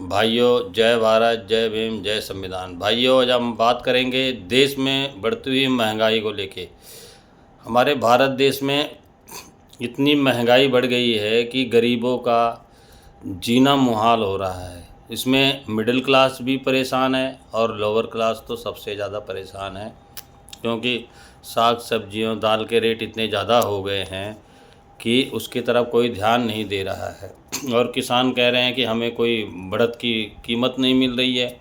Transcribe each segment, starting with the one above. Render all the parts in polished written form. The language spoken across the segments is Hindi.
भाइयों, जय भारत, जय भीम, जय संविधान। भाइयों, आज हम बात करेंगे देश में बढ़ती हुई महंगाई को लेके। हमारे भारत देश में इतनी महंगाई बढ़ गई है कि गरीबों का जीना मुहाल हो रहा है। इसमें मिडिल क्लास भी परेशान है और लोअर क्लास तो सबसे ज़्यादा परेशान है, क्योंकि साग सब्जियों दाल के रेट इतने ज़्यादा हो गए हैं कि उसकी तरफ कोई ध्यान नहीं दे रहा है। और किसान कह रहे हैं कि हमें कोई बढ़त की कीमत नहीं मिल रही है।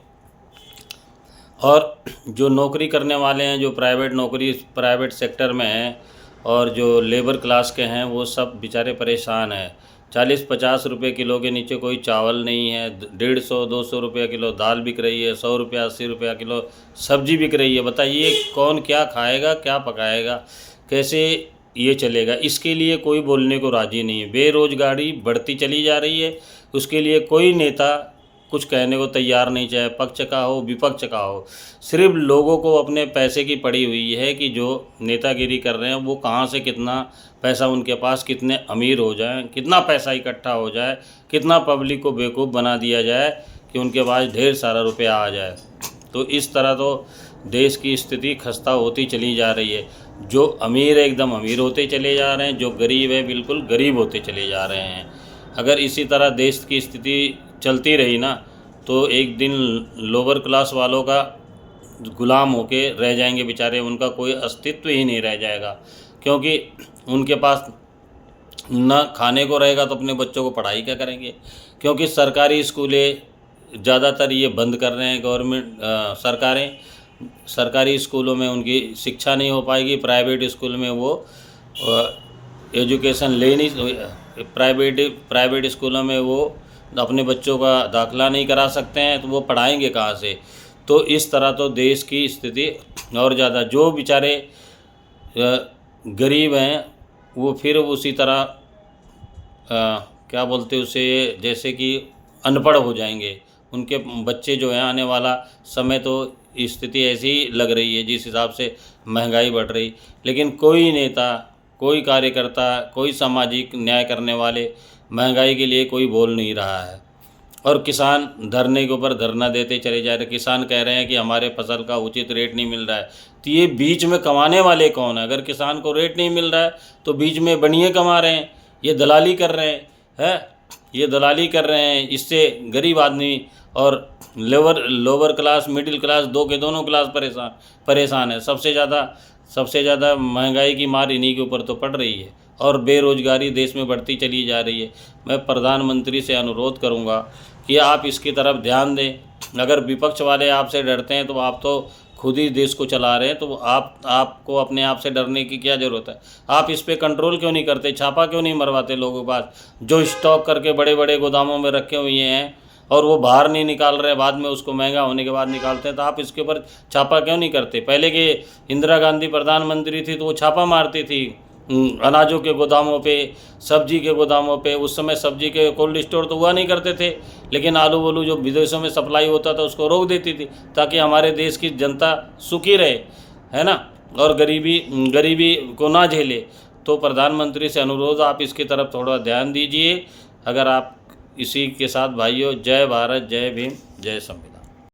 और जो नौकरी करने वाले हैं, जो प्राइवेट नौकरी प्राइवेट सेक्टर में हैं और जो लेबर क्लास के हैं, वो सब बेचारे परेशान हैं। 40-50 रुपये किलो के नीचे कोई चावल नहीं है। 150-200 रुपये किलो दाल बिक रही है। 100 रुपया 80 रुपया किलो सब्जी बिक रही है। बताइए कौन क्या खाएगा, क्या पकाएगा, कैसे ये चलेगा? इसके लिए कोई बोलने को राज़ी नहीं है। बेरोजगारी बढ़ती चली जा रही है, उसके लिए कोई नेता कुछ कहने को तैयार नहीं, चाहे पक्ष का हो विपक्ष का हो। सिर्फ लोगों को अपने पैसे की पड़ी हुई है कि जो नेतागिरी कर रहे हैं वो कहाँ से कितना पैसा उनके पास, कितने अमीर हो जाएं, कितना पैसा इकट्ठा हो जाए, कितना पब्लिक को बेवकूफ़ बना दिया जाए कि उनके पास ढेर सारा रुपया आ जाए। तो इस तरह तो देश की स्थिति खस्ता होती चली जा रही है। जो अमीर है एकदम अमीर होते चले जा रहे हैं, जो गरीब है बिल्कुल गरीब होते चले जा रहे हैं। अगर इसी तरह देश की स्थिति चलती रही ना, तो एक दिन लोअर क्लास वालों का गुलाम होके रह जाएंगे बेचारे। उनका कोई अस्तित्व ही नहीं रह जाएगा, क्योंकि उनके पास ना खाने को रहेगा तो अपने बच्चों को पढ़ाई क्या करेंगे? क्योंकि सरकारी स्कूलें ज़्यादातर ये बंद कर रहे हैं गवर्नमेंट सरकारें। सरकारी स्कूलों में उनकी शिक्षा नहीं हो पाएगी। प्राइवेट स्कूल में वो एजुकेशन ले नहीं, प्राइवेट स्कूलों में वो अपने बच्चों का दाखिला नहीं करा सकते हैं, तो वो पढ़ाएंगे कहाँ से? तो इस तरह तो देश की स्थिति और ज़्यादा, जो बेचारे गरीब हैं वो फिर उसी तरह क्या बोलते उसे, जैसे कि अनपढ़ हो जाएंगे। उनके बच्चे जो हैं, आने वाला समय तो स्थिति ऐसी लग रही है जिस हिसाब से महंगाई बढ़ रही। लेकिन कोई नेता, कोई कार्यकर्ता, कोई सामाजिक न्याय करने वाले महंगाई के लिए कोई बोल नहीं रहा है। और किसान धरने के ऊपर धरना देते चले जा रहे। किसान कह रहे हैं कि हमारे फसल का उचित रेट नहीं मिल रहा है। तो ये बीच में कमाने वाले कौन है? अगर किसान को रेट नहीं मिल रहा है तो बीच में बनिए कमा रहे हैं, ये दलाली कर रहे हैं, ये दलाली कर रहे हैं। इससे गरीब आदमी और लोअर क्लास मिडिल क्लास दोनों क्लास परेशान है। सबसे ज़्यादा महंगाई की मार इन्हीं के ऊपर तो पड़ रही है और बेरोजगारी देश में बढ़ती चली जा रही है। मैं प्रधानमंत्री से अनुरोध करूंगा कि आप इसकी तरफ ध्यान दें। अगर विपक्ष वाले आपसे डरते हैं तो आप तो खुद ही देश को चला रहे हैं, तो आपको अपने आप से डरने की क्या ज़रूरत है? आप इस पे कंट्रोल क्यों नहीं करते? छापा क्यों नहीं मरवाते लोगों के पास जो स्टॉक करके बड़े बड़े गोदामों में रखे हुए हैं और वो बाहर नहीं निकाल रहे, बाद में उसको महंगा होने के बाद निकालते हैं? तो आप इसके ऊपर छापा क्यों नहीं करते? पहले के इंदिरा गांधी प्रधानमंत्री थी तो वो छापा मारती थी अनाजों के गोदामों पे, सब्जी के गोदामों पे। उस समय सब्जी के कोल्ड स्टोर तो हुआ नहीं करते थे, लेकिन आलू वालू जो विदेशों में सप्लाई होता था उसको रोक देती थी, ताकि हमारे देश की जनता सुखी रहे, है ना, और गरीबी को ना झेले। तो प्रधानमंत्री से अनुरोध, आप इसकी तरफ थोड़ा ध्यान दीजिए। अगर आप इसी के साथ भाइयों, जय भारत, जय भीम, जय संविधान।